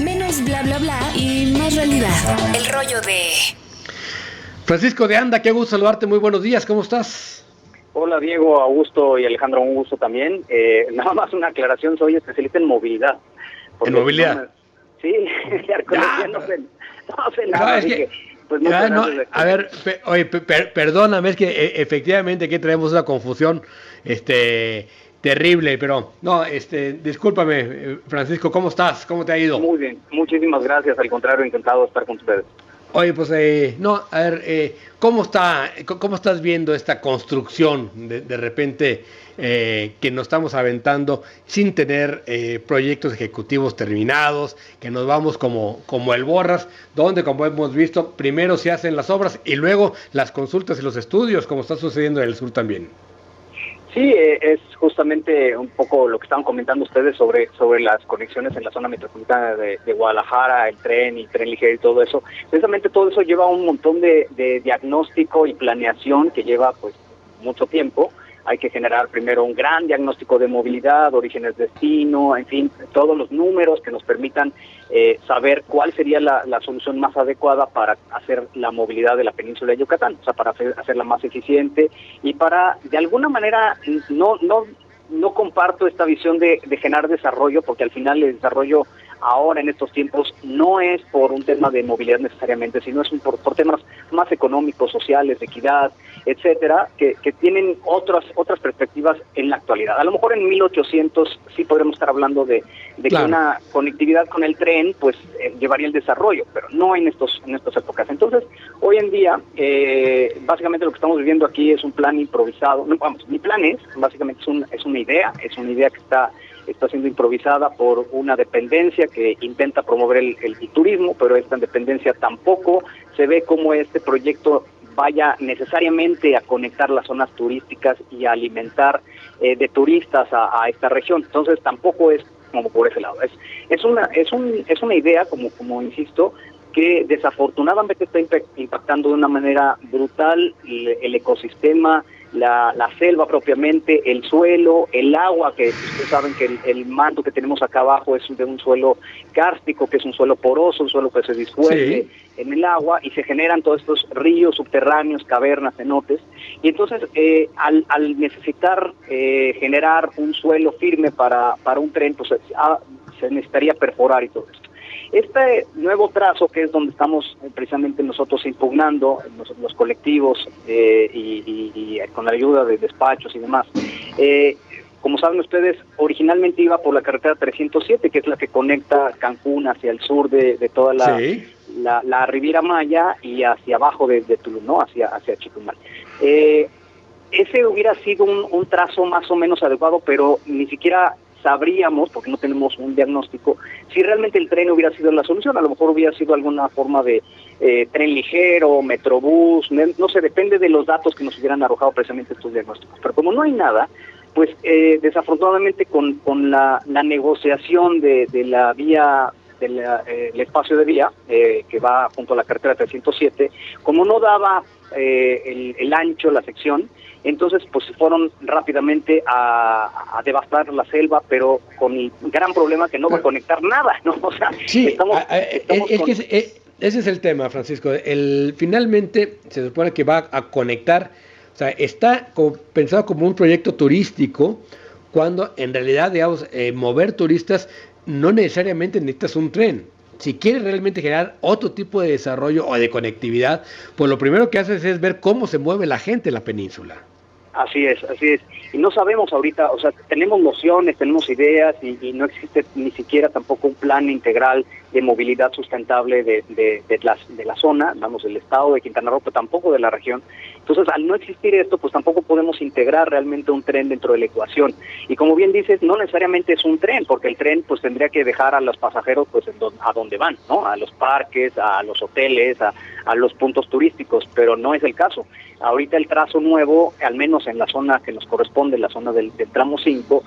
Menos bla bla bla y más realidad. El rollo de Francisco de Anda, qué gusto saludarte, muy buenos días, ¿cómo estás? Hola Diego, Augusto y Alejandro, un gusto también. Nada más una aclaración, soy especialista en movilidad. ¿En movilidad? Sí, de arqueología no sé nada, No, así que pues muchas no, gracias. a ver, perdóname, es que efectivamente aquí traemos una confusión, terrible, pero no, discúlpame, Francisco, ¿cómo estás? ¿Cómo te ha ido? Muy bien, muchísimas gracias, al contrario, encantado de estar con ustedes. Oye, pues, no, a ver, cómo estás viendo esta construcción de repente que nos estamos aventando sin tener proyectos ejecutivos terminados, que nos vamos como el borras, donde como hemos visto, primero se hacen las obras y luego las consultas y los estudios, como está sucediendo en el sur también? Sí, es justamente un poco lo que estaban comentando ustedes sobre las conexiones en la zona metropolitana de Guadalajara, el tren y tren ligero y todo eso. Precisamente todo eso lleva un montón de diagnóstico y planeación que lleva pues mucho tiempo. Hay que generar primero un gran diagnóstico de movilidad, orígenes, destino, en fin, todos los números que nos permitan saber cuál sería la solución más adecuada para hacer la movilidad de la península de Yucatán, o sea, para hacerla más eficiente y para, de alguna manera, no comparto esta visión de generar desarrollo, porque al final el desarrollo ahora en estos tiempos no es por un tema de movilidad necesariamente, sino es por temas más económicos, sociales, de equidad, etcétera, que tienen otras perspectivas en la actualidad. A lo mejor en 1800 sí podremos estar hablando de Claro. que una conectividad con el tren pues llevaría el desarrollo, pero no en estas épocas. Entonces, hoy en día, básicamente lo que estamos viviendo aquí es un plan improvisado. No, vamos, mi plan básicamente es una idea que está siendo improvisada por una dependencia que intenta promover el turismo, pero esta dependencia tampoco se ve como este proyecto vaya necesariamente a conectar las zonas turísticas y a alimentar de turistas a esta región. Entonces tampoco es como por ese lado. Es una idea, como insisto, que desafortunadamente está impactando de una manera brutal el ecosistema, la selva propiamente, el suelo, el agua, que ustedes saben que el manto que tenemos acá abajo es de un suelo kárstico, que es un suelo poroso, un suelo que se disuelve en el agua y se generan todos estos ríos subterráneos, cavernas, cenotes. Y entonces, al necesitar generar un suelo firme para un tren, pues se necesitaría perforar y todo esto. Este nuevo trazo, que es donde estamos precisamente nosotros impugnando, los colectivos y con la ayuda de despachos y demás, como saben ustedes, originalmente iba por la carretera 307, que es la que conecta Cancún hacia el sur de toda la Riviera Maya y hacia abajo de Tulum, ¿no? hacia Chetumal. Ese hubiera sido un trazo más o menos adecuado, pero ni siquiera sabríamos, porque no tenemos un diagnóstico, si realmente el tren hubiera sido la solución. A lo mejor hubiera sido alguna forma de tren ligero, metrobús, no sé, depende de los datos que nos hubieran arrojado precisamente estos diagnósticos. Pero como no hay nada, pues desafortunadamente con la negociación de la vía, el espacio de vía que va junto a la carretera 307, como no daba el ancho, la sección, entonces pues fueron rápidamente a devastar la selva, pero con el gran problema que no va a conectar nada, ¿no? O sea, sí, ese es el tema, Francisco. Finalmente se supone que va a conectar, o sea, está pensado como un proyecto turístico, cuando en realidad, digamos, mover turistas no necesariamente necesitas un tren. Si quieres realmente generar otro tipo de desarrollo o de conectividad, pues lo primero que haces es ver cómo se mueve la gente en la península. Así es. Y no sabemos ahorita, o sea, tenemos nociones, tenemos ideas y no existe ni siquiera tampoco un plan integral de movilidad sustentable de la zona, vamos, del estado de Quintana Roo, pero tampoco de la región. Entonces, al no existir esto, pues tampoco podemos integrar realmente un tren dentro de la ecuación. Y como bien dices, no necesariamente es un tren, porque el tren pues tendría que dejar a los pasajeros pues a donde van, ¿no? A los parques, a los hoteles, a los puntos turísticos, pero no es el caso. Ahorita el trazo nuevo, al menos en la zona que nos corresponde, la zona del tramo 5,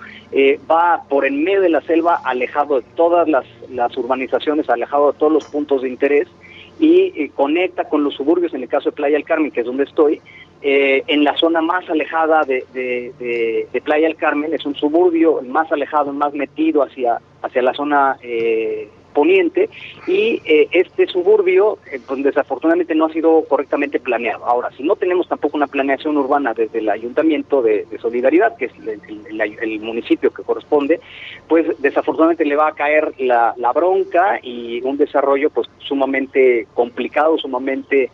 va por en medio de la selva, alejado de todas las urbanizaciones, alejado de todos los puntos de interés, y conecta con los suburbios, en el caso de Playa del Carmen, que es donde estoy, en la zona más alejada de Playa del Carmen. Es un suburbio más alejado, más metido hacia la zona poniente, y este suburbio pues desafortunadamente no ha sido correctamente planeado. Ahora, si no tenemos tampoco una planeación urbana desde el Ayuntamiento de Solidaridad, que es el municipio que corresponde, pues desafortunadamente le va a caer la bronca y un desarrollo pues sumamente complicado, sumamente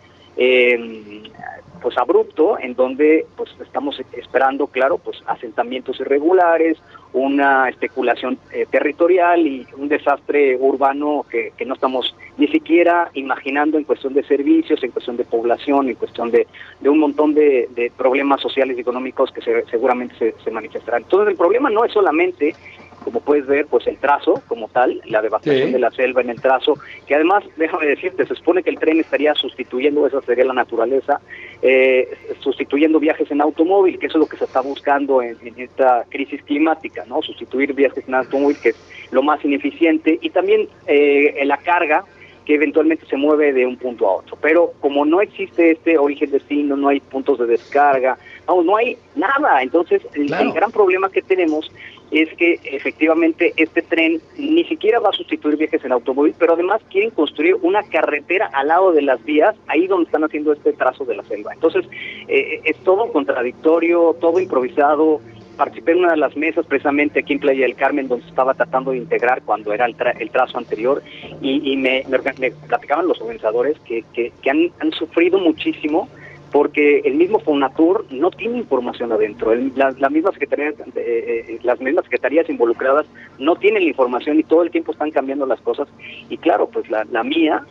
pues abrupto, en donde pues estamos esperando, claro, pues asentamientos irregulares, una especulación territorial y un desastre urbano que no estamos ni siquiera imaginando en cuestión de servicios, en cuestión de población, en cuestión de un montón de problemas sociales y económicos que seguramente se manifestarán. Entonces el problema no es solamente, como puedes ver, pues el trazo como tal, la devastación de la selva en el trazo, que además, déjame decirte, se supone que el tren estaría sustituyendo, esa sería la naturaleza, sustituyendo viajes en automóvil, que eso es lo que se está buscando en esta crisis climática, ¿no? Sustituir viajes en automóvil, que es lo más ineficiente, y también la carga, que eventualmente se mueve de un punto a otro. Pero como no existe este origen-destino, no hay puntos de descarga, no hay nada. Entonces, el gran problema que tenemos es que efectivamente este tren ni siquiera va a sustituir viajes en automóvil, pero además quieren construir una carretera al lado de las vías, ahí donde están haciendo este trazo de la selva. Entonces, es todo contradictorio, todo improvisado. Participé en una de las mesas precisamente aquí en Playa del Carmen, donde se estaba tratando de integrar cuando era el trazo anterior, y me platicaban los organizadores que han sufrido muchísimo, porque el mismo Fonatur no tiene información adentro. Las mismas secretarías involucradas no tienen la información y todo el tiempo están cambiando las cosas. Y claro, pues la mía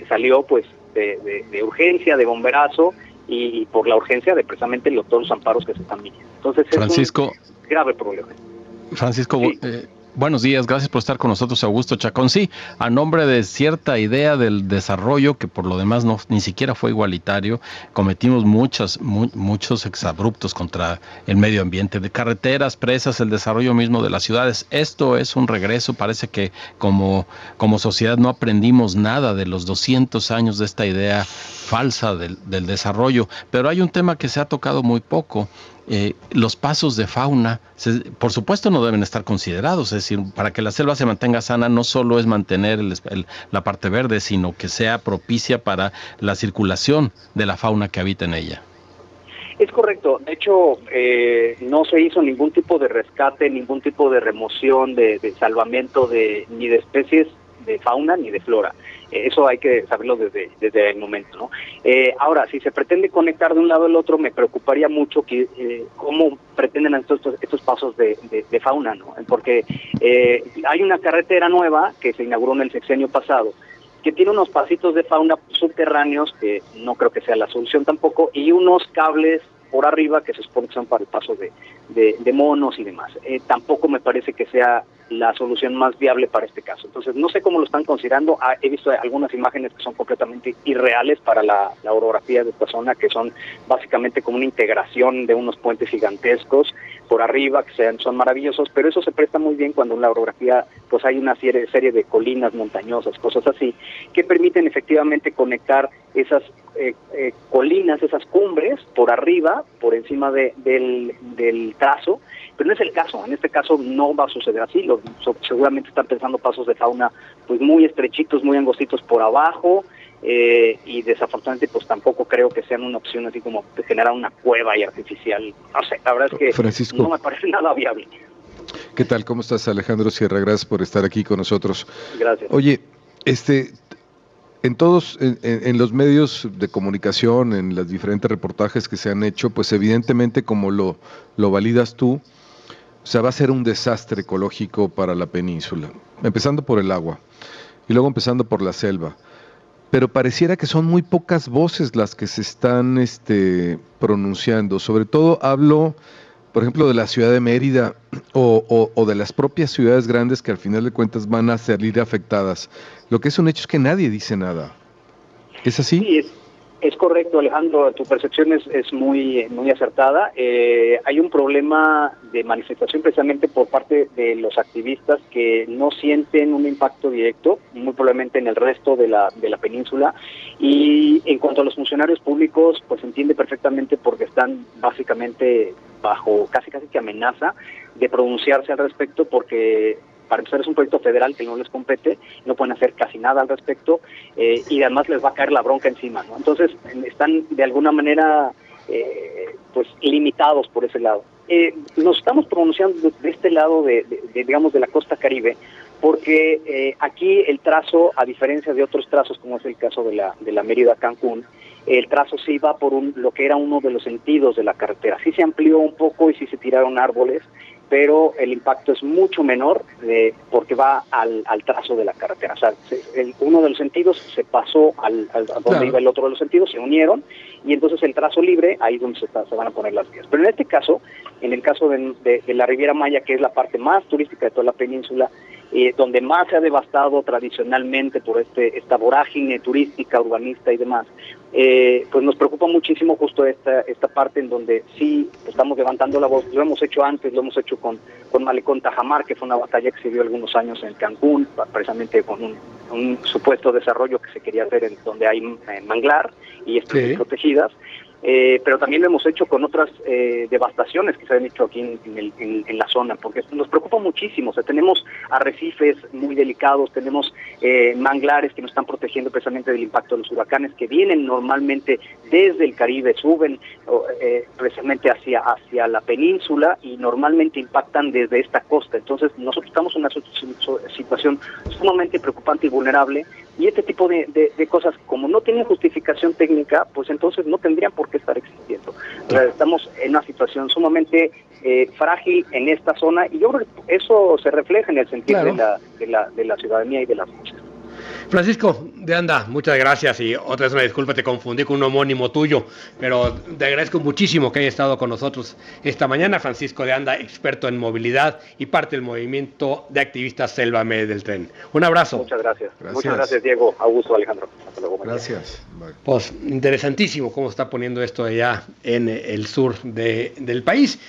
salió pues de urgencia, de bomberazo, y por la urgencia de precisamente todos los amparos que se están viniendo. Entonces Francisco, es un grave problema. Francisco, Sí. Buenos días, gracias por estar con nosotros, Augusto Chacón. Sí, a nombre de cierta idea del desarrollo, que por lo demás ni siquiera fue igualitario, cometimos muchos exabruptos contra el medio ambiente, de carreteras, presas, el desarrollo mismo de las ciudades. Esto es un regreso, parece que como sociedad no aprendimos nada de los 200 años de esta idea falsa del desarrollo, pero hay un tema que se ha tocado muy poco. Los pasos de fauna, por supuesto, no deben estar considerados. Es decir, para que la selva se mantenga sana, no solo es mantener la parte verde, sino que sea propicia para la circulación de la fauna que habita en ella. Es correcto. De hecho, no se hizo ningún tipo de rescate, ningún tipo de remoción, de salvamento ni de especies de fauna ni de flora. Eso hay que saberlo desde el momento, ¿no? Ahora, si se pretende conectar de un lado al otro, me preocuparía mucho cómo pretenden estos pasos de fauna, ¿no? Porque hay una carretera nueva que se inauguró en el sexenio pasado, que tiene unos pasitos de fauna subterráneos, que no creo que sea la solución tampoco, y unos cables por arriba que se supone que son para el paso de monos y demás. Tampoco me parece que sea la solución más viable para este caso. Entonces, no sé cómo lo están considerando. He visto algunas imágenes que son completamente irreales para la orografía de esta zona, que son básicamente como una integración de unos puentes gigantescos por arriba, que son maravillosos, pero eso se presta muy bien cuando en la orografía pues hay una serie de colinas montañosas, cosas así, que permiten efectivamente conectar esas colinas, esas cumbres por arriba, por encima del trazo, pero no es el caso. En este caso no va a suceder así. Seguramente están pensando pasos de fauna pues muy estrechitos, muy angostitos por abajo, y desafortunadamente pues tampoco creo que sean una opción así como de generar una cueva y artificial. No sé, la verdad es que Francisco, no me parece nada viable. ¿qué tal? ¿Cómo estás? Alejandro Sierra, gracias por estar aquí con nosotros. Gracias. Oye, en los medios de comunicación, en los diferentes reportajes que se han hecho, pues evidentemente como lo validas tú, o sea, va a ser un desastre ecológico para la península, empezando por el agua y luego empezando por la selva. Pero pareciera que son muy pocas voces las que se están pronunciando. Sobre todo hablo, por ejemplo, de la ciudad de Mérida o de las propias ciudades grandes que al final de cuentas van a salir afectadas. Lo que es un hecho es que nadie dice nada. ¿Es así? Sí, es correcto, Alejandro. Tu percepción es muy acertada. Hay un problema de manifestación precisamente por parte de los activistas que no sienten un impacto directo, muy probablemente en el resto de la península. Y en cuanto a los funcionarios públicos, pues se entiende perfectamente porque están básicamente bajo casi que amenaza de pronunciarse al respecto, porque para empezar es un proyecto federal que no les compete, no pueden hacer casi nada al respecto, y además les va a caer la bronca encima, ¿no? Entonces están de alguna manera pues limitados por ese lado. Nos estamos pronunciando de este lado digamos de la costa Caribe, porque aquí el trazo, a diferencia de otros trazos como es el caso de la Mérida-Cancún, el trazo sí va por lo que era uno de los sentidos de la carretera. Sí se amplió un poco y sí se tiraron árboles, pero el impacto es mucho menor porque va al trazo de la carretera. O sea, uno de los sentidos se pasó a donde iba el otro de los sentidos, se unieron, y entonces el trazo libre, ahí es donde se van a poner las vías. Pero en este caso, en el caso de la Riviera Maya, que es la parte más turística de toda la península, donde más se ha devastado tradicionalmente por esta vorágine turística, urbanista y demás, pues nos preocupa muchísimo justo esta parte en donde sí estamos levantando la voz. Lo hemos hecho antes, lo hemos hecho con Malecón Tajamar, que fue una batalla que se dio algunos años en Cancún, precisamente con un supuesto desarrollo que se quería hacer en donde hay manglar y especies protegidas. Pero también lo hemos hecho con otras devastaciones que se han hecho aquí en la zona, porque nos preocupa muchísimo. O sea, tenemos arrecifes muy delicados, tenemos manglares que nos están protegiendo precisamente del impacto de los huracanes, que vienen normalmente desde el Caribe, suben precisamente hacia la península y normalmente impactan desde esta costa. Entonces nosotros estamos en una situación sumamente preocupante y vulnerable, y este tipo de cosas, como no tienen justificación técnica, pues entonces no tendrían por qué estar existiendo. O sea, estamos en una situación sumamente frágil en esta zona, y yo creo que eso se refleja en el sentido de la ciudadanía y de las voces. Francisco de Anda, muchas gracias, y otra vez una disculpa, te confundí con un homónimo tuyo, pero te agradezco muchísimo que haya estado con nosotros esta mañana. Francisco de Anda, experto en movilidad y parte del movimiento de activistas Sélvame del Tren. Un abrazo. Muchas gracias. Muchas gracias, Diego, Augusto, Alejandro. Hasta luego. Gracias. Bye. Pues interesantísimo cómo está poniendo esto allá en el sur del país.